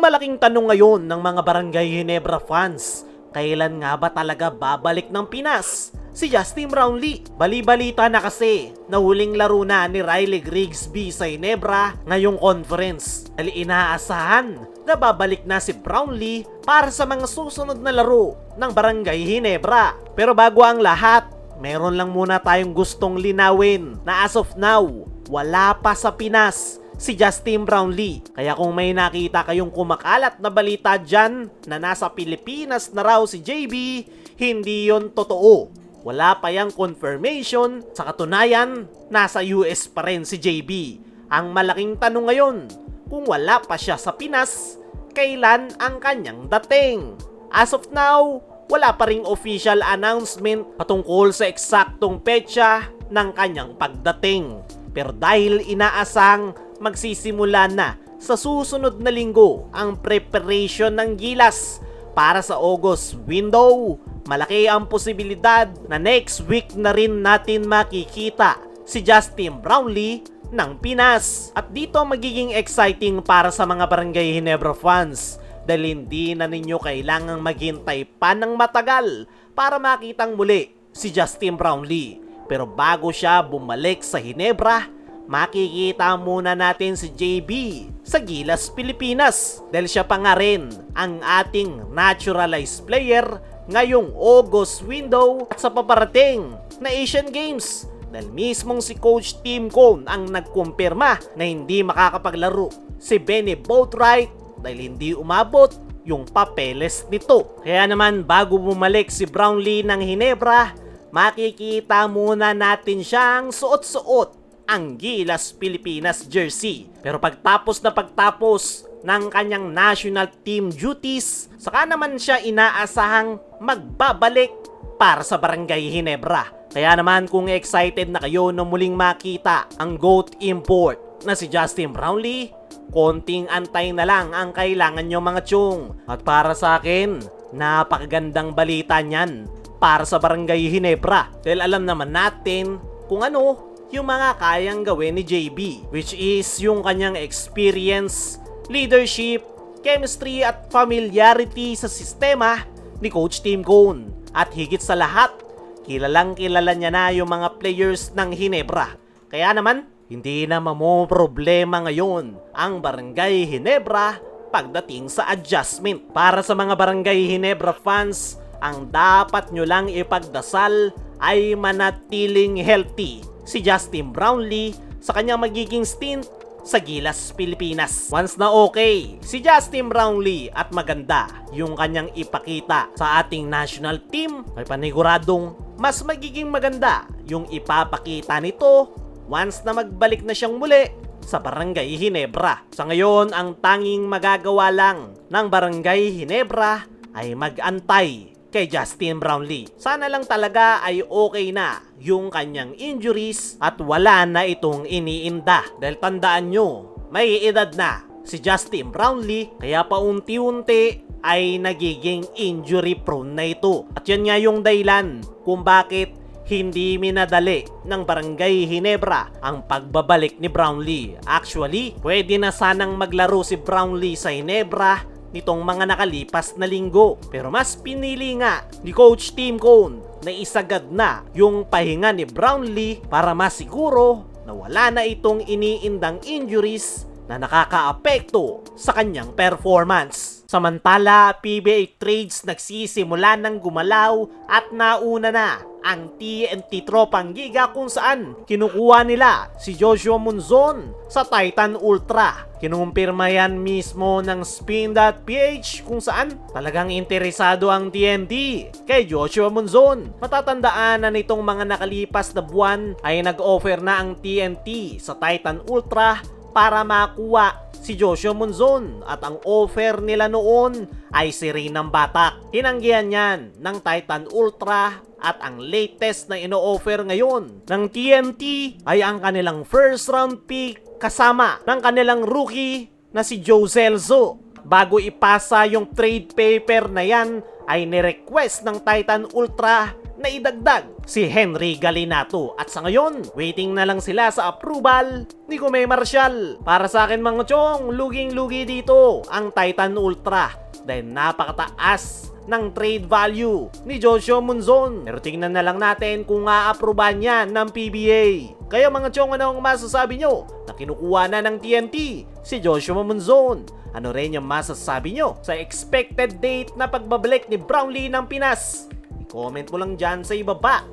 Ang malaking tanong ngayon ng mga Barangay Ginebra fans, kailan nga ba talaga babalik ng Pinas si Justin Brownlee? Bali-balita na kasi na huling laro na ni Riley Grigsby sa Ginebra ngayong conference. Dahil inaasahan na babalik na si Brownlee para sa mga susunod na laro ng Barangay Ginebra. Pero bago ang lahat, meron lang muna tayong gustong linawin na as of now, wala pa sa Pinas si Justin Brownlee. Kaya kung may nakita kayong kumakalat na balita dyan na nasa Pilipinas na raw si JB, hindi yon totoo. Wala pa yang confirmation. Sa katunayan, nasa US pa rin si JB. Ang malaking tanong ngayon, kung wala pa siya sa Pinas, kailan ang kanyang dating? As of now, wala pa ring official announcement patungkol sa eksaktong petsa ng kanyang pagdating. Pero dahil inaasang magsisimula na sa susunod na linggo ang preparation ng Gilas para sa August window, malaki ang posibilidad na next week na rin natin makikita si Justin Brownlee ng Pinas. At dito magiging exciting para sa mga Barangay Ginebra fans dahil hindi na ninyo kailangang maghintay pa ng matagal para makitang muli si Justin Brownlee. Pero bago siya bumalik sa Ginebra, makikita muna natin si JB sa Gilas, Pilipinas dahil siya pa nga rin ang ating naturalized player ngayong August window at sa paparating na Asian Games dahil mismong si Coach Tim Cone ang nagkumpirma na hindi makakapaglaro si Benny Boatwright dahil hindi umabot yung papeles nito. Kaya naman bago bumalik si Brownlee ng Ginebra, makikita muna natin siyang suot-suot ang Gilas Pilipinas jersey. Pero pagtapos ng kanyang national team duties, saka naman siya inaasahang magbabalik para sa Barangay Ginebra. Kaya naman kung excited na kayo na muling makita ang GOAT import na si Justin Brownlee, konting antay na lang ang kailangan nyo mga tiyong. At para sa akin, napakagandang balita niyan para sa Barangay Ginebra. Dahil alam naman natin kung ano yung mga kayang gawin ni JB, which is yung kanyang experience, leadership, chemistry at familiarity sa sistema ni Coach Tim Cone. At higit sa lahat, kilalang kilala niya na yung mga players ng Ginebra. Kaya naman, hindi na problema ngayon ang Barangay Ginebra pagdating sa adjustment. Para sa mga Barangay Ginebra fans, ang dapat nyo lang ipagdasal ay manatiling healthy si Justin Brownlee sa kanyang magiging stint sa Gilas, Pilipinas. Once na okay si Justin Brownlee at maganda yung kanyang ipakita sa ating national team, ay paniguradong mas magiging maganda yung ipapakita nito once na magbalik na siyang muli sa Barangay Ginebra. Sa ngayon, ang tanging magagawa lang ng Barangay Ginebra ay mag-antay kay Justin Brownlee. Sana lang talaga ay okay na yung kanyang injuries at wala na itong iniinda. Dahil tandaan nyo, may edad na si Justin Brownlee kaya paunti-unti ay nagiging injury prone na ito. At yan nga yung dahilan kung bakit hindi minadali ng Barangay Ginebra ang pagbabalik ni Brownlee. Actually, pwede na sanang maglaro si Brownlee sa Ginebra nitong mga nakalipas na linggo. Pero mas pinili nga ni Coach Tim Cone na isagad na yung pahinga ni Brownlee para masiguro na wala na itong iniindang injuries na nakakaapekto sa kanyang performance. Samantala, PBA trades nagsisimula ng gumalaw at nauna na ang TNT Tropang Giga kung saan kinukuha nila si Joshua Monzon sa Titan Ultra. Kinumpirma yan mismo ng Spin.ph kung saan talagang interesado ang TNT kay Joshua Monzon. Matatandaan na nitong mga nakalipas na buwan ay nag-offer na ang TNT sa Titan Ultra para makuha si Joshua Monzon at ang offer nila noon ay si Reynam Batak. Tinanggihan yan ng Titan Ultra at ang latest na ino-offer ngayon ng TNT ay ang kanilang first round pick kasama ng kanilang rookie na si Joe Celso. Bago ipasa yung trade paper na yan ay nirequest ng Titan Ultra na idagdag si Henry Galinato. At sa ngayon, waiting na lang sila sa approval ni Kume Marshall. Para sa akin mga chong, luging-lugi dito ang Titan Ultra dahil napakataas ng trade value ni Joshua Monzon. Pero tingnan na lang natin kung a-approvean yan ng PBA. Kaya mga chong, ano ang masasabi nyo na kinukuha na ng TNT si Joshua Monzon? Ano rin yung masasabi nyo sa expected date na pagbabalik ni Brownlee ng Pinas? I-comment mo lang dyan sa ibaba.